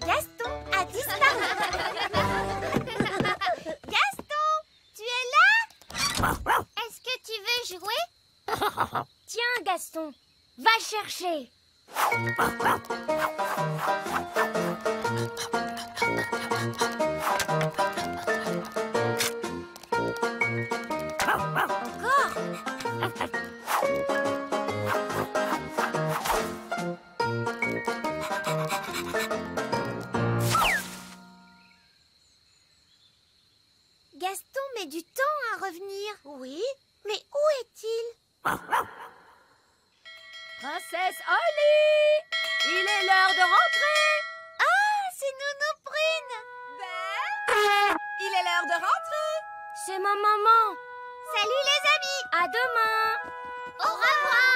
Gaston a disparu. Gaston, tu es là? Est-ce que tu veux jouer? Tiens, Gaston, va chercher. Encore? Gaston met du temps à revenir. Oui, mais où est-il? Princesse Holly, il est l'heure de rentrer. Ah, c'est Nounou Prune. Il est l'heure de rentrer. C'est ma maman. Salut les amis. À demain. Au revoir.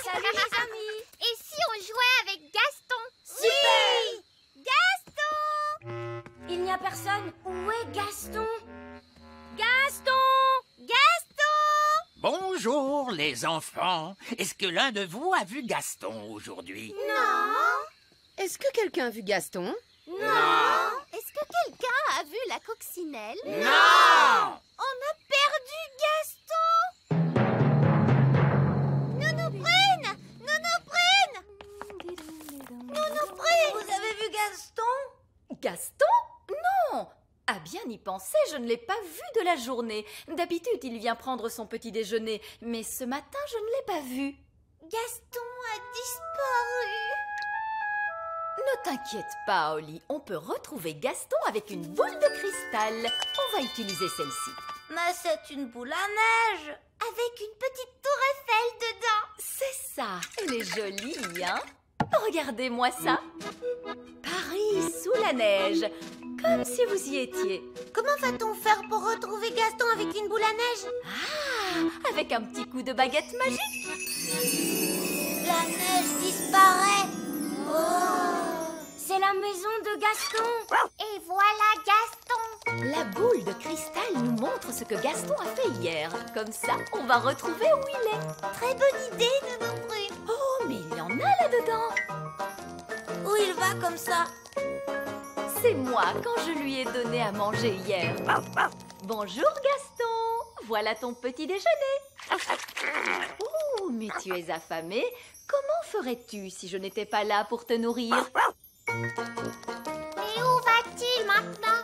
Salut les amis. Et si on jouait avec Gaston? Super. Gaston! Il n'y a personne. Où est Gaston? Gaston! Gaston! Bonjour les enfants. Est-ce que l'un de vous a vu Gaston aujourd'hui? Non. Est-ce que quelqu'un a vu Gaston? Non. Est-ce que quelqu'un a vu la coccinelle? Non! On a perdu Gaston! Nounou Prune! Nounou Prune! Nounou Prune! Vous avez vu Gaston? Gaston? Non! À bien y penser, je ne l'ai pas vu de la journée. D'habitude, il vient prendre son petit déjeuner, mais ce matin, je ne l'ai pas vu. Gaston a disparu. Ne t'inquiète pas, Holly, on peut retrouver Gaston avec une boule de cristal. On va utiliser celle-ci. Mais c'est une boule à neige. Avec une petite tour Eiffel dedans. C'est ça, elle est jolie, hein? Regardez-moi ça. Paris sous la neige, comme si vous y étiez. Comment va-t-on faire pour retrouver Gaston avec une boule à neige? Ah, avec un petit coup de baguette magique. La neige disparaît. C'est la maison de Gaston. Et voilà Gaston. La boule de cristal nous montre ce que Gaston a fait hier. Comme ça, on va retrouver où il est. Très bonne idée, Nounou Prune. Oh, mais il y en a là-dedans. Où il va comme ça? C'est moi quand je lui ai donné à manger hier. Bonjour Gaston, voilà ton petit déjeuner. Oh, mais tu es affamé. Comment ferais-tu si je n'étais pas là pour te nourrir? Mais où va-t-il maintenant?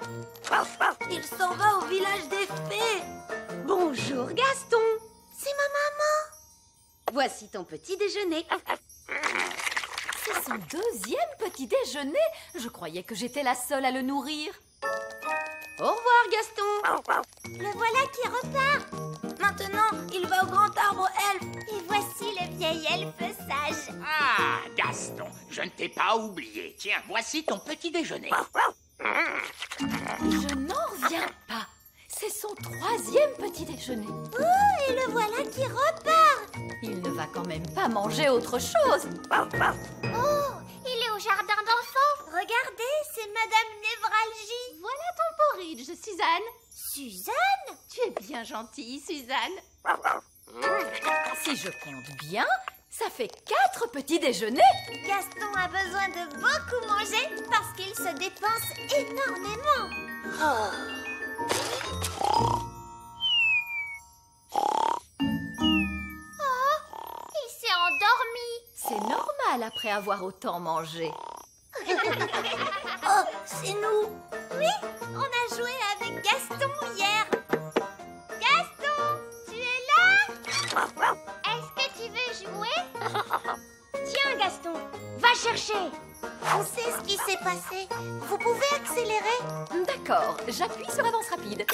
Il s'en va au village des fées. Bonjour Gaston. C'est ma maman. Voici ton petit déjeuner. C'est son deuxième petit déjeuner. Je croyais que j'étais la seule à le nourrir. Au revoir Gaston. Le voilà qui repart. Maintenant, il va au grand arbre elfe. Et voici le vieil elfe sage. Ah, Gaston, je ne t'ai pas oublié. Tiens, voici ton petit déjeuner. Je n'en reviens pas. C'est son troisième petit déjeuner. Oh, et le voilà qui repart. Il ne va quand même pas manger autre chose. Oh, il est au jardin d'enfants. Regardez, c'est Madame Névralgie. Voilà ton porridge, Suzanne. Suzanne? Tu es bien gentille, Suzanne. Si je compte bien, ça fait 4 petits déjeuners. Gaston a besoin de beaucoup manger parce qu'il se dépense énormément. Oh, il s'est endormi. C'est normal après avoir autant mangé. Oh, c'est nous. Oui, on a joué avec Gaston hier. Gaston, tu es là? Est-ce que tu veux jouer? Tiens, Gaston, va chercher. On sait ce qui s'est passé. Vous pouvez accélérer? D'accord, j'appuie sur avance rapide.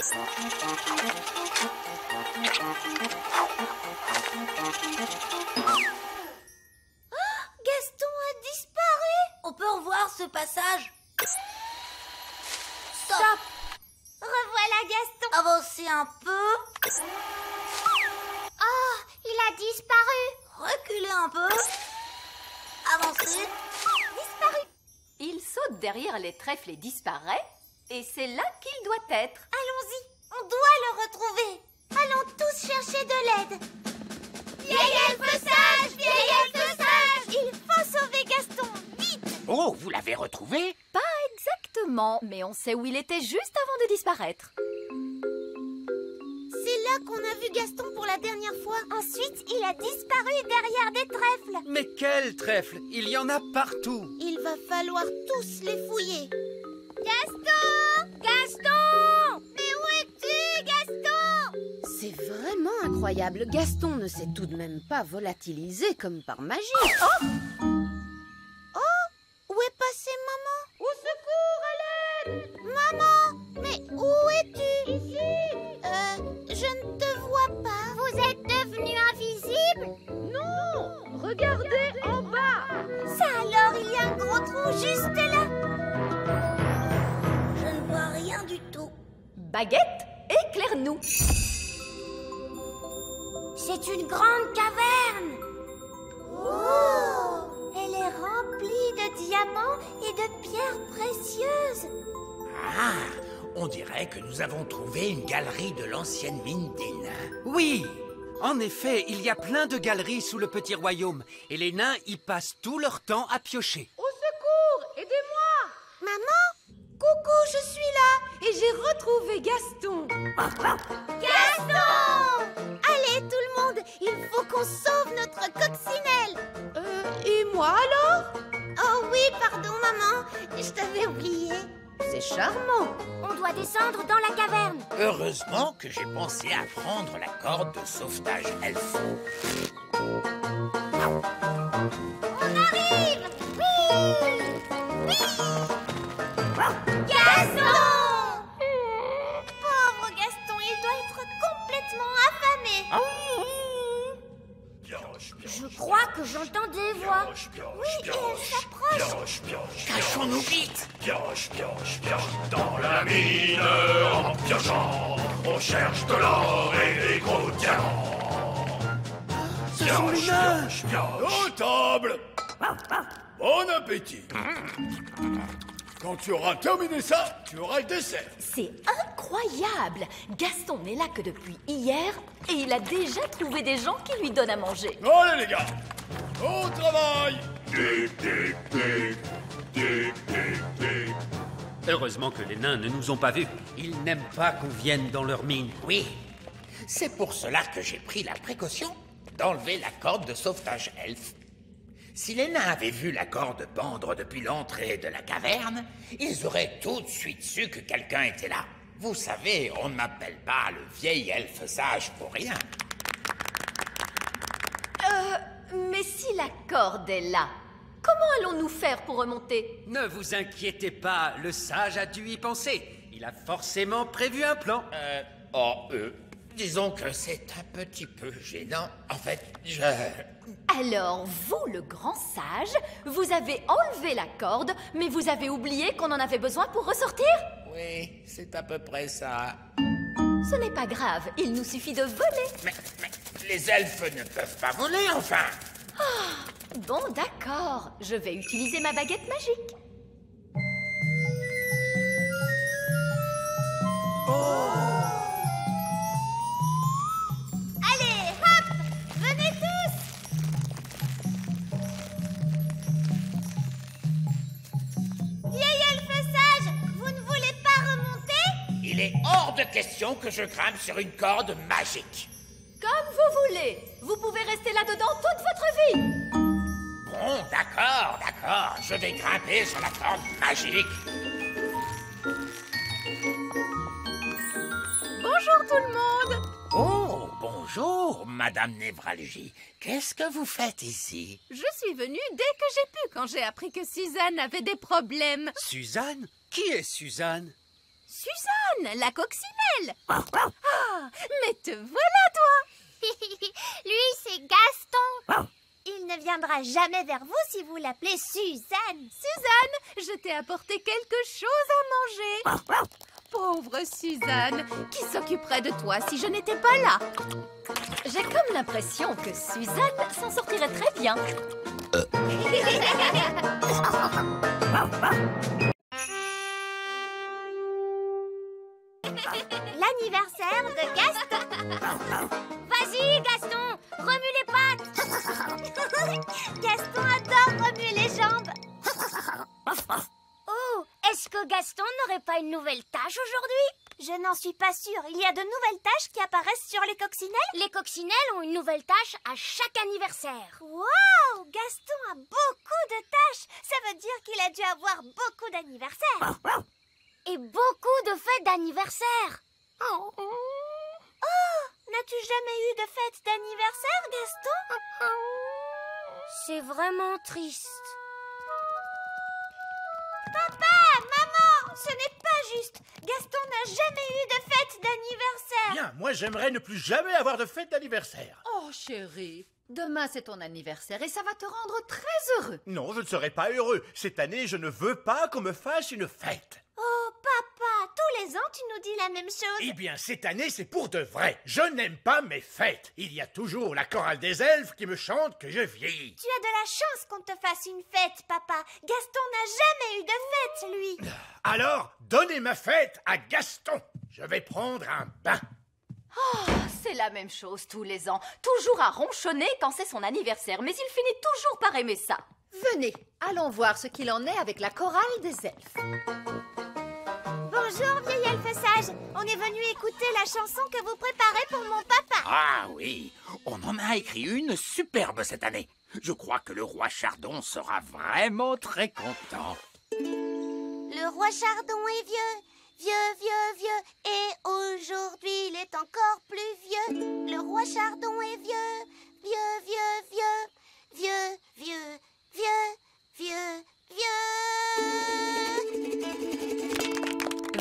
Gaston a disparu. On peut revoir ce passage? Stop. Revoilà Gaston. Avancez un peu. Oh, il a disparu. Reculez un peu. Avancez. Disparu. Il saute derrière les trèfles et disparaît. Et c'est là qu'il doit être. Allons-y. On doit le retrouver. Allons tous chercher de l'aide. Vieille elfe sage, vieille elfe sage. Il faut sauver Gaston, vite. Oh, vous l'avez retrouvé? Pas exactement, mais on sait où il était juste avant de disparaître. C'est là qu'on a vu Gaston pour la dernière fois. Ensuite, il a disparu derrière des trèfles. Mais quel trèfle! Il y en a partout! Il va falloir tous les fouiller. Gaston! Gaston! Mais où es-tu, Gaston? C'est vraiment incroyable. Gaston ne s'est tout de même pas volatilisé comme par magie. Où est passée maman? Au secours, à l'aide! Maman! Mais où es-tu? Ici! Je ne te vois pas. Vous êtes devenu invisible? Non! Regardez en bas! Ça alors, il y a un gros trou juste là. Je ne vois rien du tout. Baguette, éclaire-nous. C'est une grande caverne. Oh! Elle est remplie de diamants et de pierres précieuses. Ah, on dirait que nous avons trouvé une galerie de l'ancienne mine des nains. Oui! En effet, il y a plein de galeries sous le petit royaume, et les nains y passent tout leur temps à piocher. Au secours! Aidez-moi! Maman? Coucou, je suis là. Et j'ai retrouvé Gaston! Gaston! Allez, tout le monde, il faut qu'on sauve notre coccinelle. Et moi alors? Oh oui, pardon, maman. Je t'avais oublié. C'est charmant! On doit descendre dans la caverne. Heureusement que j'ai pensé à prendre la corde de sauvetage elfe. On arrive! Oui! Oui! Gaston! Pauvre Gaston, il doit être complètement affamé. Je crois que j'entends des voix. Oui, et elle s'approche. Cachons-nous vite! Pioche, pioche, pioche dans la mine en piochant. On cherche de l'or et des gros diamants. Ce sont les nains! Pioche, pioche. Aux tables! Bon appétit! Quand tu auras terminé ça, tu auras le dessert. C'est incroyable! Gaston n'est là que depuis hier et il a déjà trouvé des gens qui lui donnent à manger. Allez les gars, au travail! Tic, tic, tic, tic, tic, tic. Heureusement que les nains ne nous ont pas vus. Ils n'aiment pas qu'on vienne dans leur mine. Oui, c'est pour cela que j'ai pris la précaution d'enlever la corde de sauvetage elfe. Si les nains avaient vu la corde pendre depuis l'entrée de la caverne, ils auraient tout de suite su que quelqu'un était là. Vous savez, on ne m'appelle pas le vieil elfe sage pour rien. Mais si la corde est là, comment allons-nous faire pour remonter? Ne vous inquiétez pas, le sage a dû y penser. Il a forcément prévu un plan. Disons que c'est un petit peu gênant. En fait, Alors, vous, le grand sage, vous avez enlevé la corde, mais vous avez oublié qu'on en avait besoin pour ressortir? Oui, c'est à peu près ça. Ce n'est pas grave, il nous suffit de voler. Mais les elfes ne peuvent pas voler, enfin. Bon, d'accord, je vais utiliser ma baguette magique. Allez, hop! Venez tous! Vieil elfe sage, vous ne voulez pas remonter? Il est hors de question que je grimpe sur une corde magique. Comme vous voulez, vous pouvez rester là-dedans toute votre vie. Bon, d'accord, je vais grimper sur la corde magique. Bonjour tout le monde! Oh, bonjour, Madame Névralgie. Qu'est-ce que vous faites ici? Je suis venue dès que j'ai pu quand j'ai appris que Suzanne avait des problèmes. Suzanne? Qui est Suzanne? Suzanne, la coccinelle! Ah, mais te voilà toi! Lui, c'est Gaston. Il ne viendra jamais vers vous si vous l'appelez Suzanne. Suzanne, je t'ai apporté quelque chose à manger. Pauvre Suzanne, qui s'occuperait de toi si je n'étais pas là? J'ai comme l'impression que Suzanne s'en sortirait très bien. L'anniversaire de Gaston. Vas-y, Gaston, remue les pattes. Gaston adore remuer les jambes. Oh, est-ce que Gaston n'aurait pas une nouvelle tâche aujourd'hui? Je n'en suis pas sûre. Il y a de nouvelles tâches qui apparaissent sur les coccinelles. Les coccinelles ont une nouvelle tâche à chaque anniversaire. Waouh! Gaston a beaucoup de tâches. Ça veut dire qu'il a dû avoir beaucoup d'anniversaires. Et beaucoup de fêtes d'anniversaire. Oh! N'as-tu jamais eu de fête d'anniversaire, Gaston? C'est vraiment triste. Papa, maman, ce n'est pas juste. Gaston n'a jamais eu de fête d'anniversaire. Bien, moi j'aimerais ne plus jamais avoir de fête d'anniversaire. Oh, chérie, demain c'est ton anniversaire et ça va te rendre très heureux. Non, je ne serai pas heureux. Cette année, je ne veux pas qu'on me fasse une fête. Oh, papa, tous les ans tu nous dis la même chose. Eh bien, cette année, c'est pour de vrai. Je n'aime pas mes fêtes. Il y a toujours la chorale des elfes qui me chante que je vieillis. Tu as de la chance qu'on te fasse une fête, papa. Gaston n'a jamais eu de fête, lui. Alors, donnez ma fête à Gaston. Je vais prendre un bain. Oh, c'est la même chose tous les ans. Toujours à ronchonner quand c'est son anniversaire, mais il finit toujours par aimer ça. Venez, allons voir ce qu'il en est avec la chorale des elfes. Bonjour, vieil elfe sage. On est venu écouter la chanson que vous préparez pour mon papa. Ah oui, on en a écrit une superbe cette année. Je crois que le roi Chardon sera vraiment très content. Le roi Chardon est vieux, vieux, vieux, vieux. Et aujourd'hui, il est encore plus vieux. Le roi Chardon est vieux, vieux, vieux, vieux. Vieux, vieux, vieux, vieux, vieux.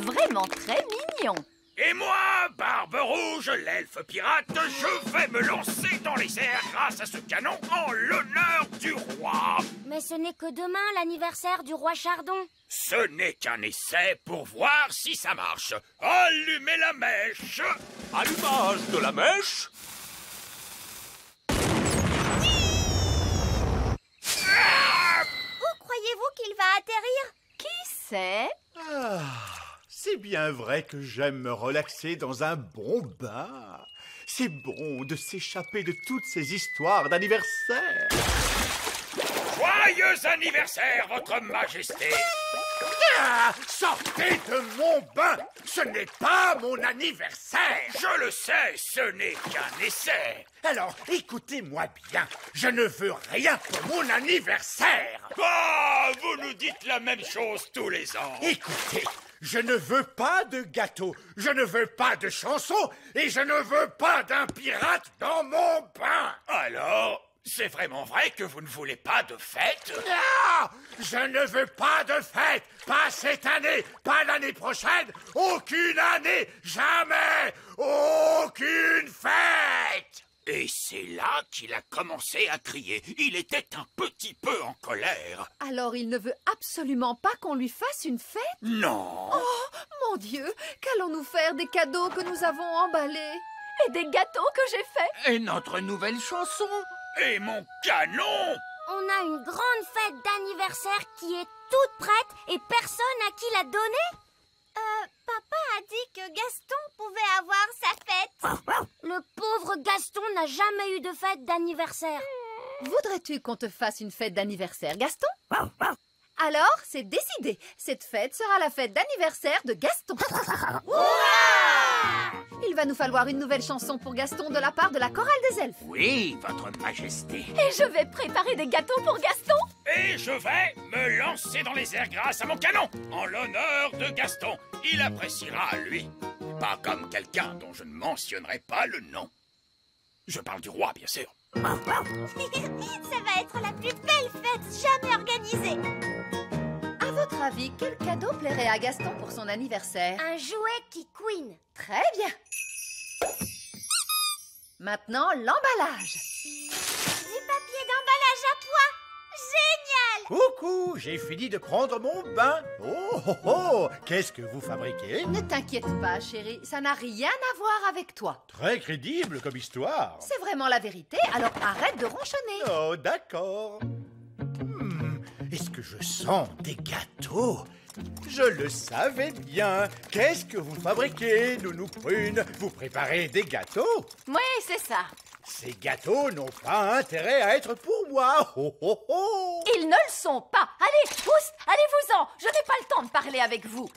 Vraiment très mignon. Et moi, Barbe Rouge, l'elfe pirate, je vais me lancer dans les airs grâce à ce canon en l'honneur du roi. Mais ce n'est que demain l'anniversaire du roi Chardon. Ce n'est qu'un essai pour voir si ça marche. Allumez la mèche. Allumage de la mèche. Où croyez-vous qu'il va atterrir? Qui sait? C'est bien vrai que j'aime me relaxer dans un bon bain. C'est bon de s'échapper de toutes ces histoires d'anniversaire. Joyeux anniversaire, votre majesté. Ah, sortez de mon bain. Ce n'est pas mon anniversaire. Je le sais, ce n'est qu'un essai. Alors, écoutez-moi bien. Je ne veux rien pour mon anniversaire. Ah, vous nous dites la même chose tous les ans. Écoutez, je ne veux pas de gâteau, je ne veux pas de chansons et je ne veux pas d'un pirate dans mon bain. Alors, c'est vraiment vrai que vous ne voulez pas de fête? Non, je ne veux pas de fête. Pas cette année, pas l'année prochaine, aucune année, jamais, aucune fête. Et c'est là qu'il a commencé à crier. Il était un petit peu en colère. Alors il ne veut absolument pas qu'on lui fasse une fête? Non. Oh, mon Dieu, qu'allons-nous faire des cadeaux que nous avons emballés? Et des gâteaux que j'ai faits. Et notre nouvelle chanson? Et mon canon? On a une grande fête d'anniversaire qui est toute prête et personne à qui la donner? Papa a dit que Gaston pouvait avoir sa fête. Le pauvre Gaston n'a jamais eu de fête d'anniversaire. Voudrais-tu qu'on te fasse une fête d'anniversaire, Gaston? Alors, c'est décidé. Cette fête sera la fête d'anniversaire de Gaston. Il va nous falloir une nouvelle chanson pour Gaston de la part de la chorale des elfes. Oui, votre majesté. Et je vais préparer des gâteaux pour Gaston. Et je vais me lancer dans les airs grâce à mon canon, en l'honneur de Gaston. Il appréciera, lui. Pas comme quelqu'un dont je ne mentionnerai pas le nom. Je parle du roi, bien sûr. Ça va être la plus belle fête jamais organisée. À votre avis, quel cadeau plairait à Gaston pour son anniversaire? Un jouet qui couine. Très bien. Maintenant, l'emballage. Du papier d'emballage à pois. Génial! Coucou, j'ai fini de prendre mon bain. Oh, oh, oh, qu'est-ce que vous fabriquez? Ne t'inquiète pas, chérie, ça n'a rien à voir avec toi. Très crédible comme histoire. C'est vraiment la vérité, alors arrête de ronchonner. Oh, d'accord. Est-ce que je sens des gâteaux? Je le savais bien. Qu'est-ce que vous fabriquez, Nounou Prune? Vous préparez des gâteaux? Oui, c'est ça. Ces gâteaux n'ont pas intérêt à être pour moi. Oh, oh, oh. Ils ne le sont pas. Allez, tous, allez-vous-en. Je n'ai pas le temps de parler avec vous.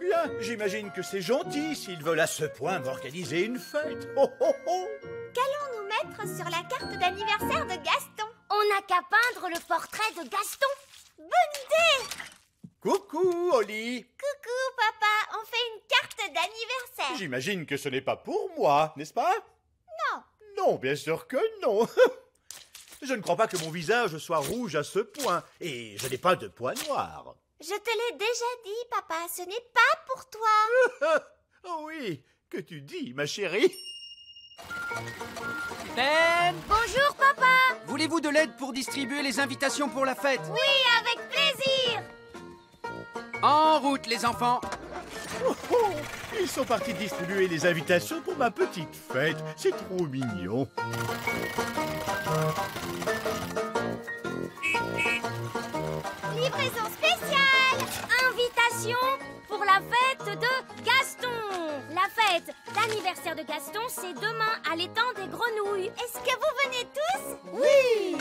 Bien, j'imagine que c'est gentil s'ils veulent à ce point m'organiser une fête. Oh, oh, oh. Qu'allons-nous mettre sur la carte d'anniversaire de Gaston? On n'a qu'à peindre le portrait de Gaston. Bonne idée! Coucou, Oli. Coucou, papa. On fait une carte d'anniversaire. J'imagine que ce n'est pas pour moi, n'est-ce pas? Non. Non, bien sûr que non. Je ne crois pas que mon visage soit rouge à ce point. Et je n'ai pas de poils noirs. Je te l'ai déjà dit, papa. Ce n'est pas pour toi. Oh oui, que tu dis, ma chérie? Ben, Bonjour, papa. voulez-vous de l'aide pour distribuer les invitations pour la fête? Oui, avec plaisir. En route, les enfants. Oh, oh, ils sont partis distribuer les invitations pour ma petite fête. C'est trop mignon. Livraison spéciale. Invitation pour la fête de Gaston. La fête d'anniversaire de Gaston, c'est demain à l'étang des Grenouilles. Est-ce que vous venez tous? Oui.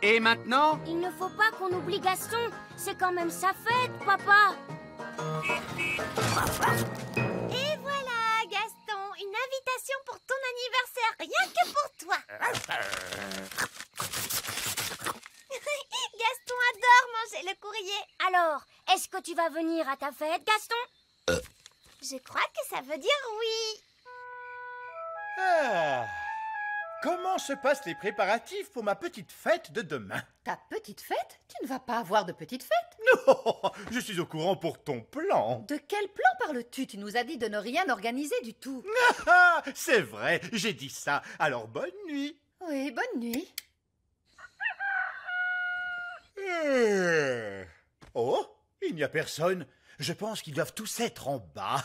Et maintenant? Il ne faut pas qu'on oublie Gaston. C'est quand même sa fête, papa. Et voilà, Gaston. Une invitation pour ton anniversaire. Rien que pour toi. Gaston adore manger le courrier. Alors, est-ce que tu vas venir à ta fête, Gaston? Je crois que ça veut dire oui. Ah. Comment se passent les préparatifs pour ma petite fête de demain? Ta petite fête? Tu ne vas pas avoir de petite fête? Non, je suis au courant pour ton plan. De quel plan parles-tu? Tu nous as dit de ne rien organiser du tout. Ah, c'est vrai, j'ai dit ça. Alors bonne nuit. Oui, bonne nuit. Oh, il n'y a personne. Je pense qu'ils doivent tous être en bas.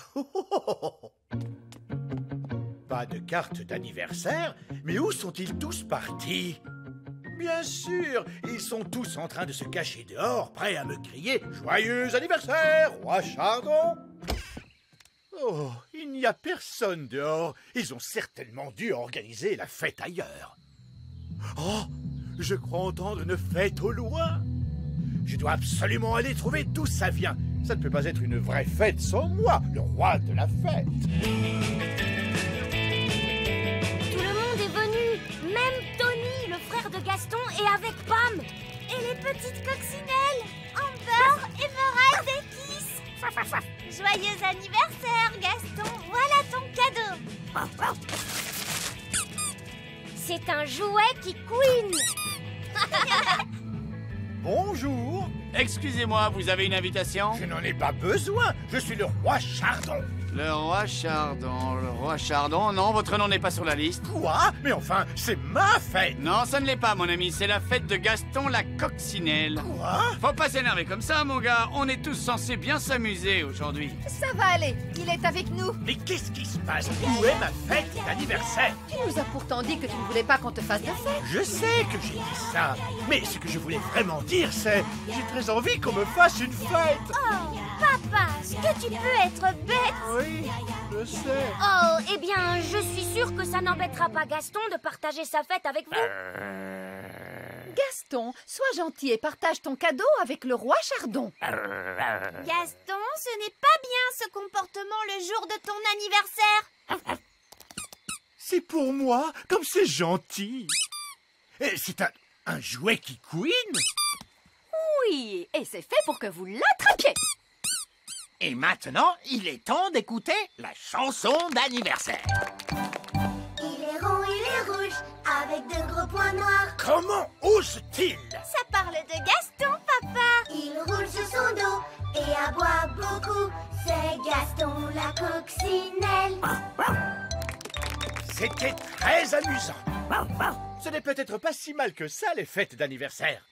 Pas de carte d'anniversaire, mais où sont-ils tous partis? Bien sûr, ils sont tous en train de se cacher dehors, prêts à me crier « Joyeux anniversaire, roi Chardon !» Oh, il n'y a personne dehors. Ils ont certainement dû organiser la fête ailleurs. Oh, je crois entendre une fête au loin. Je dois absolument aller trouver d'où ça vient. Ça ne peut pas être une vraie fête sans moi, le roi de la fête. Tout le monde est venu. Même Tony, le frère de Gaston, est avec Pam. Et les petites coccinelles, Amber, Emerald et Kiss. Joyeux anniversaire, Gaston. Voilà ton cadeau. C'est un jouet qui couine. Bonjour. Excusez-moi, vous avez une invitation? Je n'en ai pas besoin. Je suis le roi Chardon. Le roi Chardon, le roi Chardon, non, votre nom n'est pas sur la liste. Quoi? Mais enfin, c'est ma fête. Non, ça ne l'est pas, mon ami, c'est la fête de Gaston la coccinelle. Quoi? Faut pas s'énerver comme ça, mon gars, on est tous censés bien s'amuser aujourd'hui. Ça va aller, il est avec nous. Mais qu'est-ce qui se passe? Où est ma fête d'anniversaire? Tu nous as pourtant dit que tu ne voulais pas qu'on te fasse de fête. Je sais que j'ai dit ça, mais ce que je voulais vraiment dire, c'est... J'ai très envie qu'on me fasse une fête. Oh, papa, est-ce que tu peux être bête? Oui, je sais. Oh, eh bien, je suis sûre que ça n'embêtera pas Gaston de partager sa fête avec vous. Gaston, sois gentil et partage ton cadeau avec le roi Chardon. Gaston, ce n'est pas bien ce comportement le jour de ton anniversaire. C'est pour moi, comme c'est gentil. Et c'est un jouet qui couine? Oui, et c'est fait pour que vous l'attrapiez. Et maintenant, il est temps d'écouter la chanson d'anniversaire. Il est rond, il est rouge, avec de gros points noirs. Comment ose-t-il? Ça parle de Gaston, papa. Il roule sur son dos et aboie beaucoup. C'est Gaston la coccinelle. C'était très amusant. Ce n'est peut-être pas si mal que ça, les fêtes d'anniversaire.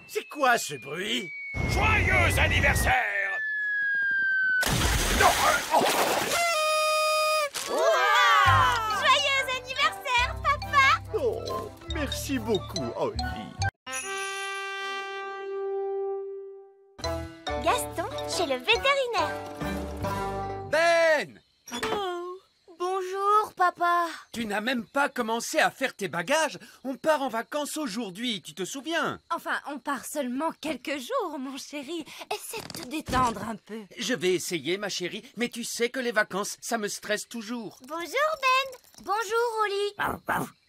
C'est quoi ce bruit? Joyeux anniversaire! Non, oh. Joyeux anniversaire, papa. Oh, merci beaucoup, Oli. Gaston chez le vétérinaire. Ben! Bonjour, papa. Tu n'as même pas commencé à faire tes bagages. On part en vacances aujourd'hui, tu te souviens? Enfin, on part seulement quelques jours, mon chéri. Essaie de te détendre un peu. Je vais essayer, ma chérie, mais tu sais que les vacances, ça me stresse toujours. Bonjour Ben. Bonjour, Oli.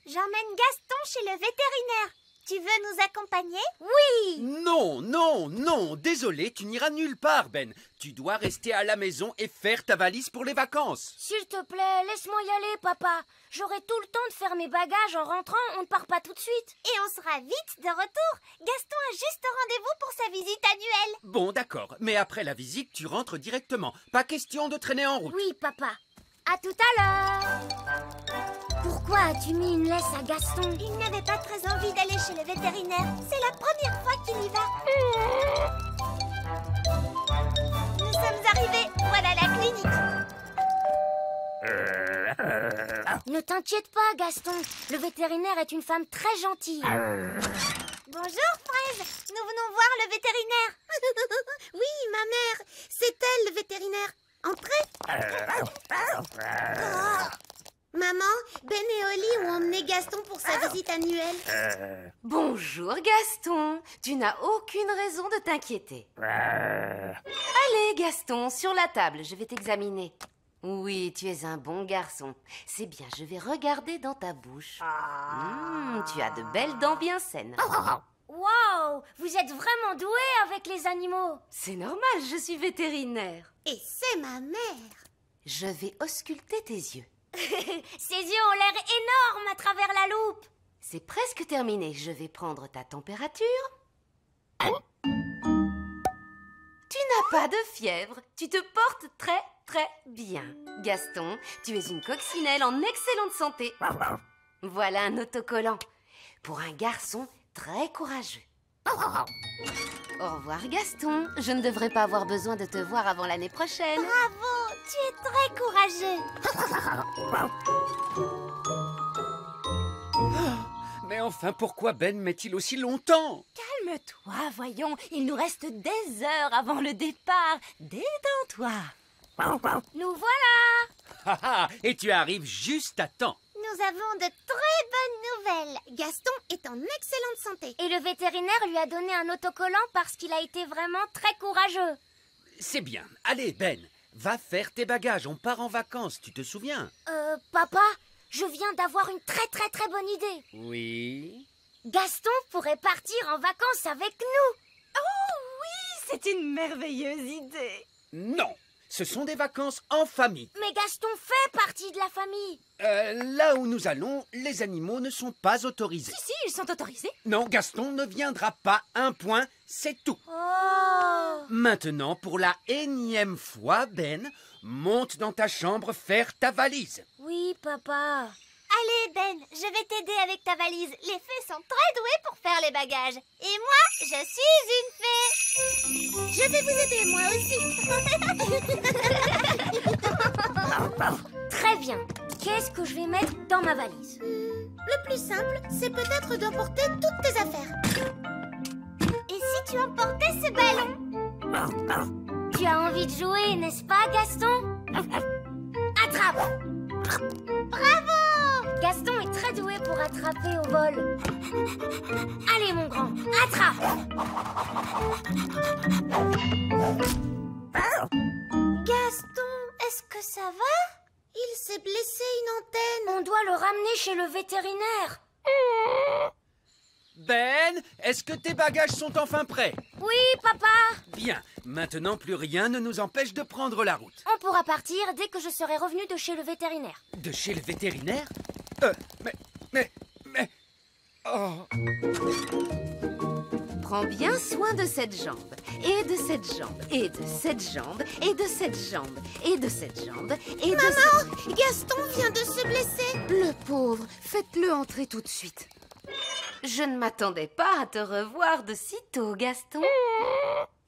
J'emmène Gaston chez le vétérinaire. Tu veux nous accompagner? Oui. Non, non, non, désolé, tu n'iras nulle part, Ben. Tu dois rester à la maison et faire ta valise pour les vacances. S'il te plaît, laisse-moi y aller, papa. J'aurai tout le temps de faire mes bagages en rentrant, on ne part pas tout de suite. Et on sera vite de retour. Gaston a juste rendez-vous pour sa visite annuelle. Bon, d'accord, mais après la visite, tu rentres directement. Pas question de traîner en route. Oui, papa. À tout à l'heure. Pourquoi as-tu mis une laisse à Gaston? Il n'avait pas très envie d'aller chez le vétérinaire. C'est la première fois qu'il y va. Nous sommes arrivés. Voilà la clinique. Ne t'inquiète pas, Gaston. Le vétérinaire est une femme très gentille. Bonjour, Fraise. Nous venons voir le vétérinaire. Oui, ma mère. C'est elle, le vétérinaire. Entrez. Maman, Ben et Oli ont emmené Gaston pour sa visite annuelle. Bonjour, Gaston. Tu n'as aucune raison de t'inquiéter. Allez, Gaston, sur la table, je vais t'examiner. Oui, tu es un bon garçon. C'est bien, je vais regarder dans ta bouche. Tu as de belles dents bien saines. Waouh, vous êtes vraiment doué avec les animaux. C'est normal, je suis vétérinaire. Et c'est ma mère. Je vais ausculter tes yeux. Ses yeux ont l'air énormes à travers la loupe. C'est presque terminé. Je vais prendre ta température. Tu n'as pas de fièvre. Tu te portes très, très bien. Gaston, tu es une coccinelle en excellente santé. Voilà un autocollant. Pour un garçon très courageux. Au revoir, Gaston. Je ne devrais pas avoir besoin de te voir avant l'année prochaine. Bravo, tu es très courageux. Mais enfin, pourquoi Ben met-il aussi longtemps? Calme-toi, voyons. Il nous reste des heures avant le départ. Détends-toi. Nous voilà. Et tu arrives juste à temps. Nous avons de très bonnes nouvelles. Gaston est en excellente santé. Et le vétérinaire lui a donné un autocollant parce qu'il a été vraiment très courageux. C'est bien. Allez, Ben, va faire tes bagages. On part en vacances, tu te souviens? Papa, je viens d'avoir une très très très bonne idée. Oui. Gaston pourrait partir en vacances avec nous. Oh oui, c'est une merveilleuse idée. Non, ce sont des vacances en famille. Mais Gaston fait partie de la famille. Là où nous allons, les animaux ne sont pas autorisés. Si, ils sont autorisés. Non, Gaston ne viendra pas. Un point, c'est tout. Oh. Maintenant, pour la énième fois, Ben, monte dans ta chambre faire ta valise. Oui, papa. Allez, Ben, je vais t'aider avec ta valise. Les fées sont très douées pour faire les bagages. Et moi, je suis une fée. Je vais vous aider, moi aussi. Très bien. Qu'est-ce que je vais mettre dans ma valise? Le plus simple, c'est peut-être d'emporter toutes tes affaires. Et si tu emportais ce ballon? Tu as envie de jouer, n'est-ce pas, Gaston? Attrape! Bravo! Gaston est très doué pour attraper au vol. Allez, mon grand, attrape! Gaston, est-ce que ça va? Il s'est blessé une antenne. On doit le ramener chez le vétérinaire. Ben, est-ce que tes bagages sont enfin prêts? Oui, papa. Bien, maintenant plus rien ne nous empêche de prendre la route. On pourra partir dès que je serai revenu de chez le vétérinaire. De chez le vétérinaire? Mais... Oh... Prends bien soin de cette jambe, et de cette jambe, et de cette jambe, et de cette jambe, et de cette jambe, et de Maman, Gaston vient de se blesser. Le pauvre, faites-le entrer tout de suite. Je ne m'attendais pas à te revoir de si tôt, Gaston.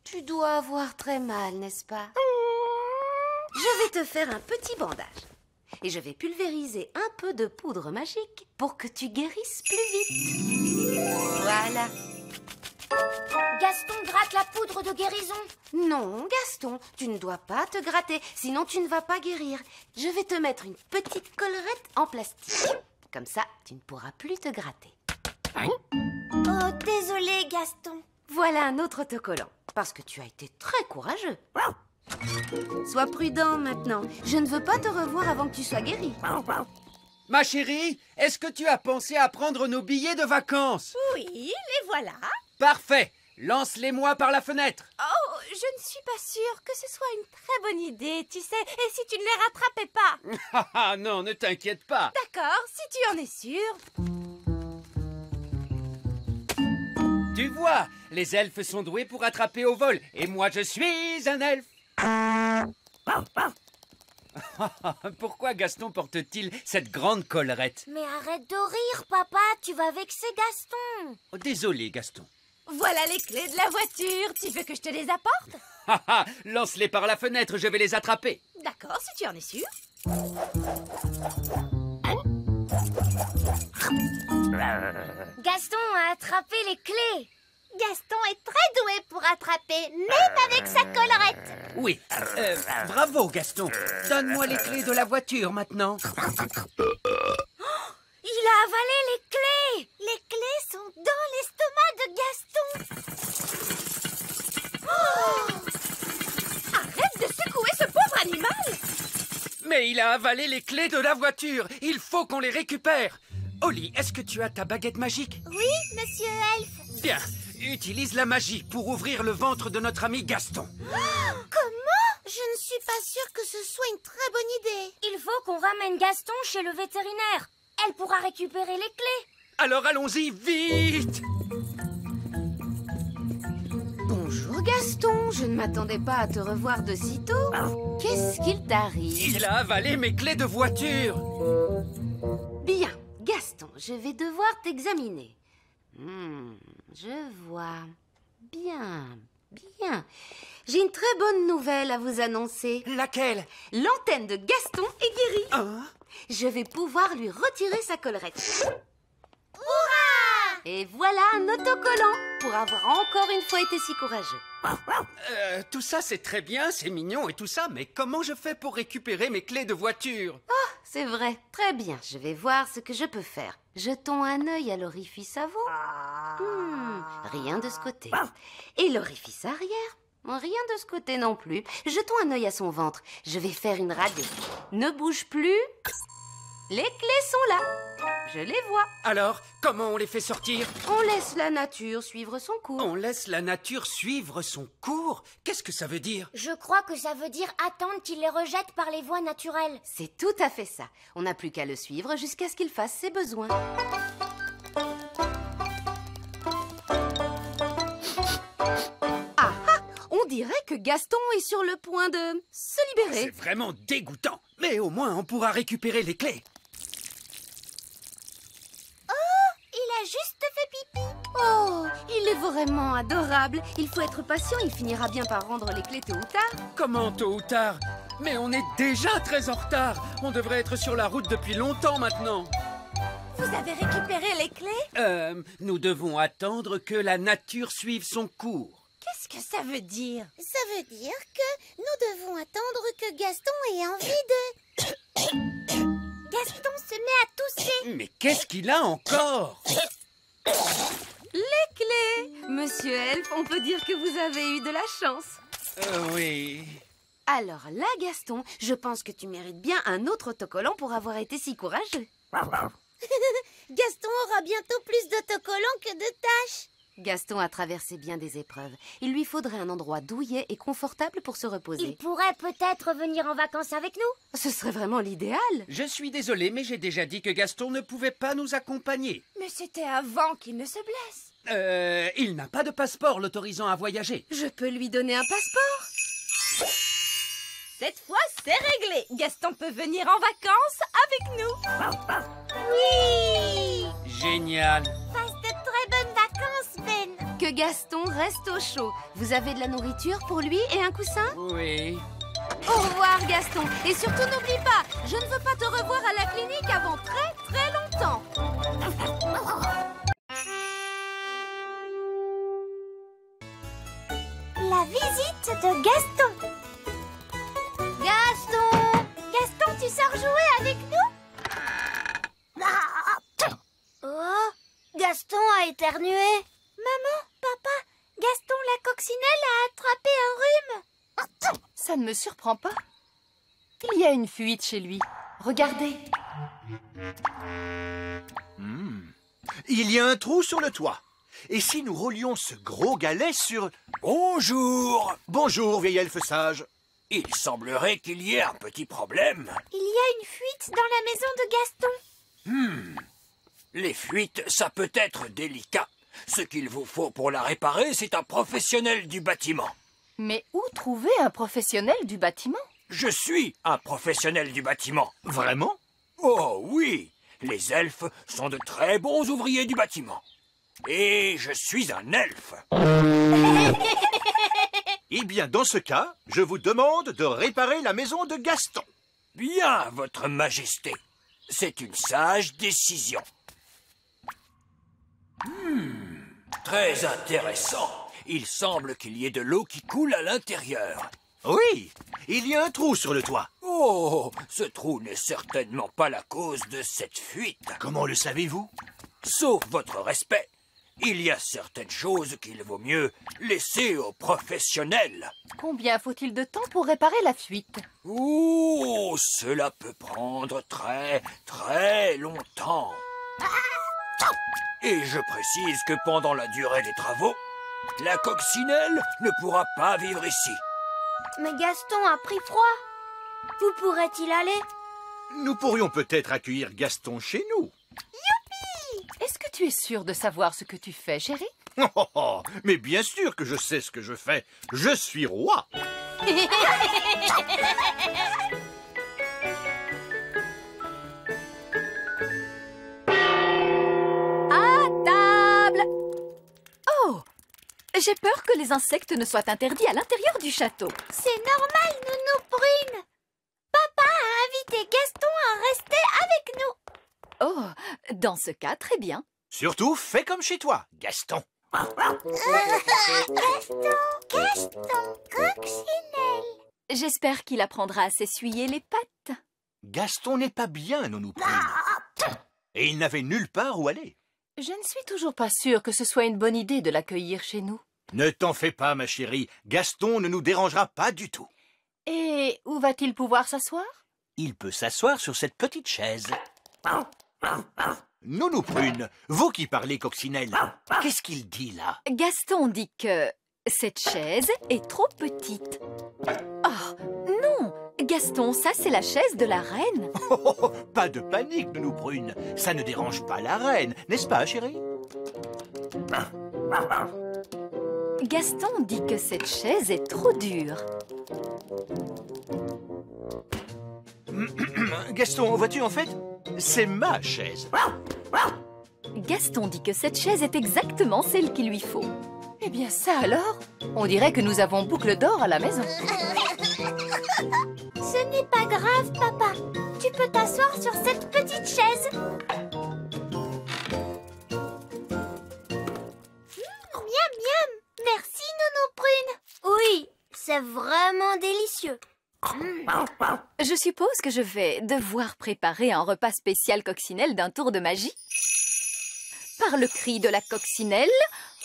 Tu dois avoir très mal, n'est-ce pas? Je vais te faire un petit bandage. Et je vais pulvériser un peu de poudre magique pour que tu guérisses plus vite. Voilà. Gaston gratte la poudre de guérison. Non, Gaston, tu ne dois pas te gratter, sinon tu ne vas pas guérir. Je vais te mettre une petite collerette en plastique. Comme ça, tu ne pourras plus te gratter. Oh, désolé, Gaston. Voilà un autre autocollant, parce que tu as été très courageux. Sois prudent maintenant. Je ne veux pas te revoir avant que tu sois guéri. Ma chérie, est-ce que tu as pensé à prendre nos billets de vacances? Oui, les voilà. Parfait. Lance-les-moi par la fenêtre. Oh, je ne suis pas sûre que ce soit une très bonne idée, tu sais. Et si tu ne les rattrapais pas? Ah non, ne t'inquiète pas. D'accord, si tu en es sûr. Tu vois, les elfes sont doués pour attraper au vol. Et moi, je suis un elfe. Pourquoi Gaston porte-t-il cette grande collerette? Mais arrête de rire, papa, tu vas vexer Gaston. Oh, désolé, Gaston. Voilà les clés de la voiture. Tu veux que je te les apporte? Lance-les par la fenêtre, je vais les attraper. D'accord, si tu en es sûr. Gaston a attrapé les clés. Gaston est très doué pour attraper, même avec sa collerette. Oui, bravo Gaston. Donne-moi les clés de la voiture maintenant. Il a avalé les clés. Les clés sont dans l'estomac de Gaston. Arrête de secouer ce pauvre animal. Mais il a avalé les clés de la voiture. Il faut qu'on les récupère. Oli, est-ce que tu as ta baguette magique? Oui, monsieur Elfe. Bien, utilise la magie pour ouvrir le ventre de notre ami Gaston. Comment? Je ne suis pas sûre que ce soit une très bonne idée. Il faut qu'on ramène Gaston chez le vétérinaire. Elle pourra récupérer les clés. Alors allons-y, vite! Bonjour Gaston, je ne m'attendais pas à te revoir de si tôt. Qu'est-ce qu'il t'arrive? Il a avalé mes clés de voiture. Bien, Gaston, je vais devoir t'examiner. Je vois. Bien, bien. J'ai une très bonne nouvelle à vous annoncer. Laquelle? L'antenne de Gaston est guérie. Hein? Je vais pouvoir lui retirer sa collerette. Hurrah! Et voilà un autocollant pour avoir encore une fois été si courageux. Tout ça c'est très bien, c'est mignon et tout ça, mais comment je fais pour récupérer mes clés de voiture? Oh, c'est vrai. Très bien, je vais voir ce que je peux faire. Jetons un œil à l'orifice avant. Rien de ce côté. Et l'orifice arrière? Rien de ce côté non plus. Jetons un œil à son ventre. Je vais faire une radio. Ne bouge plus. Les clés sont là. Je les vois. Alors, comment on les fait sortir? On laisse la nature suivre son cours. On laisse la nature suivre son cours? Qu'est-ce que ça veut dire? Je crois que ça veut dire attendre qu'il les rejette par les voies naturelles. C'est tout à fait ça. On n'a plus qu'à le suivre jusqu'à ce qu'il fasse ses besoins. On dirait que Gaston est sur le point de se libérer. C'est vraiment dégoûtant. Mais au moins, on pourra récupérer les clés. Il a juste fait pipi. Oh, il est vraiment adorable. Il faut être patient, il finira bien par rendre les clés tôt ou tard. Comment tôt ou tard? Mais on est déjà très en retard. On devrait être sur la route depuis longtemps maintenant. Vous avez récupéré les clés? Nous devons attendre que la nature suive son cours. Qu'est-ce que ça veut dire? Ça veut dire que nous devons attendre que Gaston ait envie de... Gaston se met à tousser. Mais qu'est-ce qu'il a encore? Les clés! Monsieur Elfe, on peut dire que vous avez eu de la chance. Oui. Alors là, Gaston, je pense que tu mérites bien un autre autocollant pour avoir été si courageux. Gaston aura bientôt plus d'autocollants que de tâches. Gaston a traversé bien des épreuves. Il lui faudrait un endroit douillet et confortable pour se reposer. Il pourrait peut-être venir en vacances avec nous. Ce serait vraiment l'idéal. Je suis désolé, mais j'ai déjà dit que Gaston ne pouvait pas nous accompagner. Mais c'était avant qu'il ne se blesse. Il n'a pas de passeport l'autorisant à voyager. Je peux lui donner un passeport. Cette fois, c'est réglé. Gaston peut venir en vacances avec nous. Oui! Génial. Passe de très bonnes vacances, Ben. Que Gaston reste au chaud. Vous avez de la nourriture pour lui et un coussin? Oui. Au revoir, Gaston. Et surtout, n'oublie pas, je ne veux pas te revoir à la clinique avant très, très longtemps. la visite de Gaston. Gaston! Gaston, tu sors jouer avec nous? Oh, Gaston a éternué. Maman, papa, Gaston la coccinelle a attrapé un rhume. Ça ne me surprend pas. Il y a une fuite chez lui. Regardez. Il y a un trou sur le toit. Et si nous roulions ce gros galet sur... Bonjour! Bonjour, vieil elfe sage. Il semblerait qu'il y ait un petit problème. Il y a une fuite dans la maison de Gaston. Les fuites, ça peut être délicat. Ce qu'il vous faut pour la réparer, c'est un professionnel du bâtiment. Mais où trouver un professionnel du bâtiment? Je suis un professionnel du bâtiment. Vraiment? Oh oui! Les elfes sont de très bons ouvriers du bâtiment. Et je suis un elfe. Eh bien, dans ce cas, je vous demande de réparer la maison de Gaston. Bien, votre majesté. C'est une sage décision. Très intéressant. Il semble qu'il y ait de l'eau qui coule à l'intérieur. Oui, il y a un trou sur le toit. Oh, ce trou n'est certainement pas la cause de cette fuite. Comment le savez-vous? Sauf votre respect, il y a certaines choses qu'il vaut mieux laisser aux professionnels. Combien faut-il de temps pour réparer la fuite? Oh, cela peut prendre très longtemps. Et je précise que pendant la durée des travaux, la coccinelle ne pourra pas vivre ici. Mais Gaston a pris froid. Où pourrait-il aller? Nous pourrions peut-être accueillir Gaston chez nous. Est-ce que tu es sûr de savoir ce que tu fais, chérie? Oh, mais bien sûr que je sais ce que je fais. Je suis roi. À table! Oh! J'ai peur que les insectes ne soient interdits à l'intérieur du château. C'est normal, Nounou Prune. Papa a invité Gaston à rester avec nous. Oh, dans ce cas, très bien. Surtout, fais comme chez toi, Gaston. Gaston, coccinelle. J'espère qu'il apprendra à s'essuyer les pattes. Gaston n'est pas bien, Nounou Prune. Et il n'avait nulle part où aller. Je ne suis toujours pas sûre que ce soit une bonne idée de l'accueillir chez nous. Ne t'en fais pas, ma chérie. Gaston ne nous dérangera pas du tout. Et où va-t-il pouvoir s'asseoir? Il peut s'asseoir sur cette petite chaise. Nounou Prune, vous qui parlez coccinelle, qu'est-ce qu'il dit là? Gaston dit que cette chaise est trop petite. Oh, non! Gaston, ça c'est la chaise de la reine. Oh, pas de panique, Nounou Prune. Ça ne dérange pas la reine, n'est-ce pas, chérie? Gaston dit que cette chaise est trop dure. Gaston, vois-tu, en fait, c'est ma chaise. Gaston dit que cette chaise est exactement celle qu'il lui faut. Eh bien ça alors? On dirait que nous avons boucle d'or à la maison. Ce n'est pas grave, papa. Tu peux t'asseoir sur cette petite chaise. Miam, miam. Merci, Nounou Prune. Oui, c'est vraiment délicieux. Je suppose que je vais devoir préparer un repas spécial coccinelle d'un tour de magie. Par le cri de la coccinelle,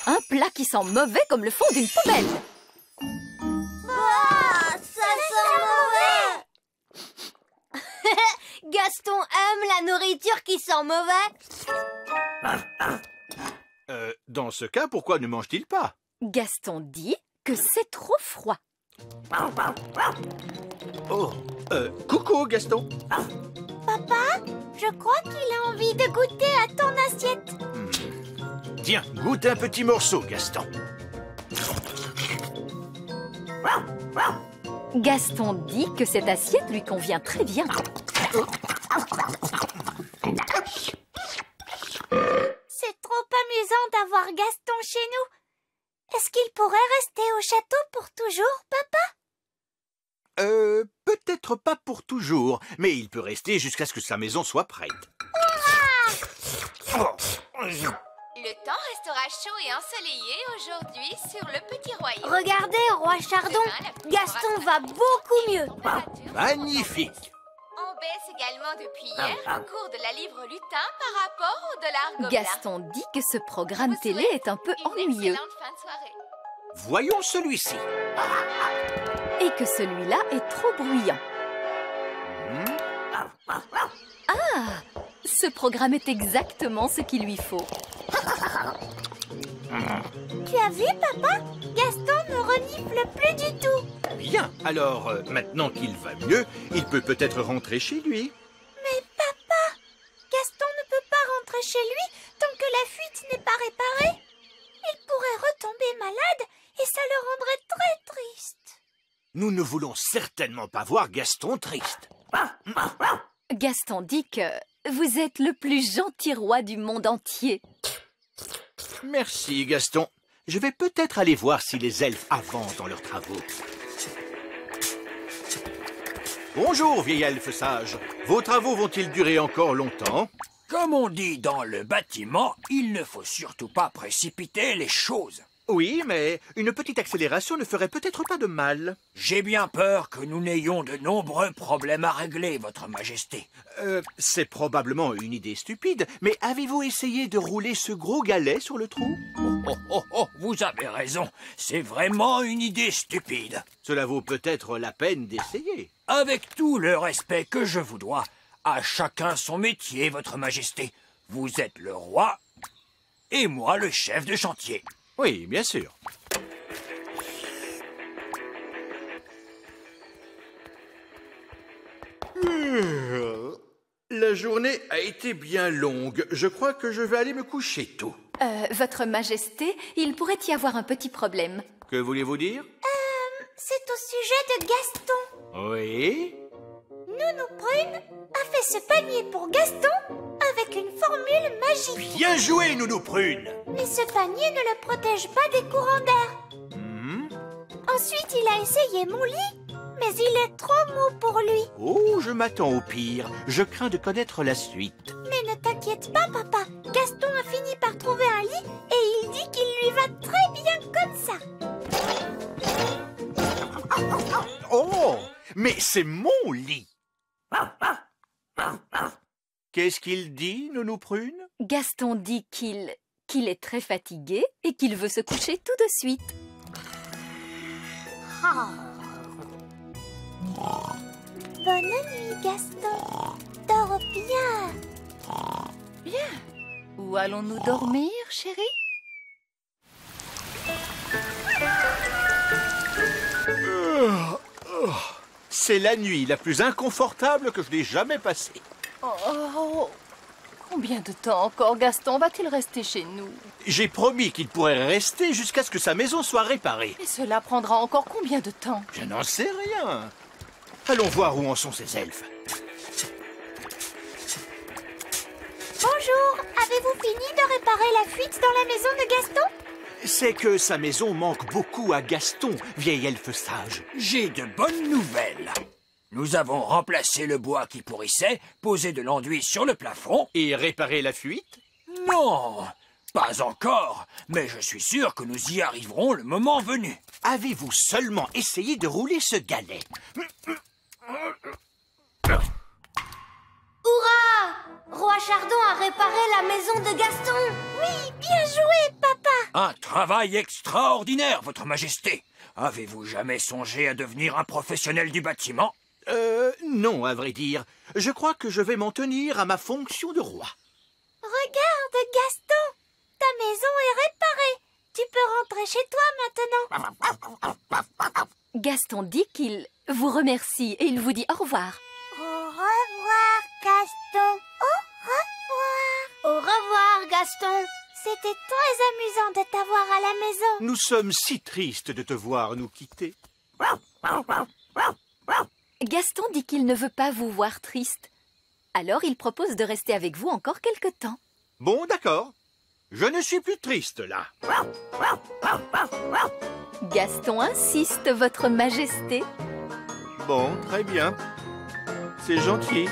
un plat qui sent mauvais comme le fond d'une poubelle. Ah, ça sent mauvais. Gaston aime la nourriture qui sent mauvais. Dans ce cas, pourquoi ne mange-t-il pas? Gaston dit que c'est trop froid. Oh, coucou, Gaston. Papa, je crois qu'il a envie de goûter à ton assiette. Tiens, goûte un petit morceau, Gaston. Gaston dit que cette assiette lui convient très bien. C'est trop amusant d'avoir Gaston chez nous. Est-ce qu'il pourrait rester au château pour toujours, papa? Peut-être pas pour toujours, mais il peut rester jusqu'à ce que sa maison soit prête. Hurrah! Le temps reste restera chaud et ensoleillé aujourd'hui sur le petit royaume. Regardez, roi Chardon, Gaston va beaucoup mieux. Magnifique. On baisse également depuis hier le cours de la livre lutin par rapport au dollar gobelin. Gaston dit que ce programme télé est un peu ennuyeux. Excellente fin de soirée. Voyons celui-ci. Et que celui-là est trop bruyant. Ah! Ce programme est exactement ce qu'il lui faut. Tu as vu, papa? Gaston ne renifle plus du tout. Bien, alors maintenant qu'il va mieux, il peut peut-être rentrer chez lui. Mais papa, Gaston ne peut pas rentrer chez lui tant que la fuite n'est pas réparée. Il pourrait retomber malade et ça le rendrait très triste. Nous ne voulons certainement pas voir Gaston triste. Gaston dit que vous êtes le plus gentil roi du monde entier. Merci, Gaston. Je vais peut-être aller voir si les elfes avancent dans leurs travaux. Bonjour, vieil elfe sage. Vos travaux vont-ils durer encore longtemps? Comme on dit dans le bâtiment, il ne faut surtout pas précipiter les choses. Oui, mais une petite accélération ne ferait peut-être pas de mal. J'ai bien peur que nous n'ayons de nombreux problèmes à régler, votre majesté. C'est probablement une idée stupide, mais avez-vous essayé de rouler ce gros galet sur le trou? Vous avez raison, c'est vraiment une idée stupide. Cela vaut peut-être la peine d'essayer. Avec tout le respect que je vous dois, à chacun son métier, votre majesté. Vous êtes le roi et moi le chef de chantier. Oui, bien sûr. La journée a été bien longue. Je crois que je vais aller me coucher tôt. Votre majesté, il pourrait y avoir un petit problème. Que voulez-vous dire? C'est au sujet de Gaston. Oui? Nounou Prune a fait ce panier pour Gaston avec une formule magique. Bien joué, Nounou Prune! Mais ce panier ne le protège pas des courants d'air. Ensuite, il a essayé mon lit, mais il est trop mou pour lui. Oh, je m'attends au pire. Je crains de connaître la suite. Mais ne t'inquiète pas, papa. Gaston a fini par trouver un lit et il dit qu'il lui va très bien comme ça. Oh, mais c'est mon lit! Qu'est-ce qu'il dit, Nounou Prune? Gaston dit qu'il est très fatigué et qu'il veut se coucher tout de suite. Bonne nuit, Gaston. Dors bien. Bien. Où allons-nous dormir, chérie? C'est la nuit la plus inconfortable que je n'ai jamais passée. Oh, combien de temps encore Gaston va-t-il rester chez nous? J'ai promis qu'il pourrait rester jusqu'à ce que sa maison soit réparée. Et cela prendra encore combien de temps? Je n'en sais rien. Allons voir où en sont ces elfes. Bonjour, avez-vous fini de réparer la fuite dans la maison de Gaston? C'est que sa maison manque beaucoup à Gaston, vieil elfe sage. J'ai de bonnes nouvelles. Nous avons remplacé le bois qui pourrissait, posé de l'enduit sur le plafond. Et réparé la fuite? Non, pas encore, mais je suis sûr que nous y arriverons le moment venu. Avez-vous seulement essayé de rouler ce galet? Hurrah! Roi Chardon a réparé la maison de Gaston. Oui, bien joué, papa. Un travail extraordinaire, votre majesté. Avez-vous jamais songé à devenir un professionnel du bâtiment? Non, à vrai dire. Je crois que je vais m'en tenir à ma fonction de roi. Regarde, Gaston. Ta maison est réparée. Tu peux rentrer chez toi maintenant. Gaston dit qu'il vous remercie et il vous dit au revoir. Au revoir, Gaston. Au revoir. Au revoir, Gaston. C'était très amusant de t'avoir à la maison. Nous sommes si tristes de te voir nous quitter. Gaston dit qu'il ne veut pas vous voir triste. Alors il propose de rester avec vous encore quelque temps. Bon, d'accord. Je ne suis plus triste, là. Gaston insiste, votre majesté. Bon, très bien. C'est gentil.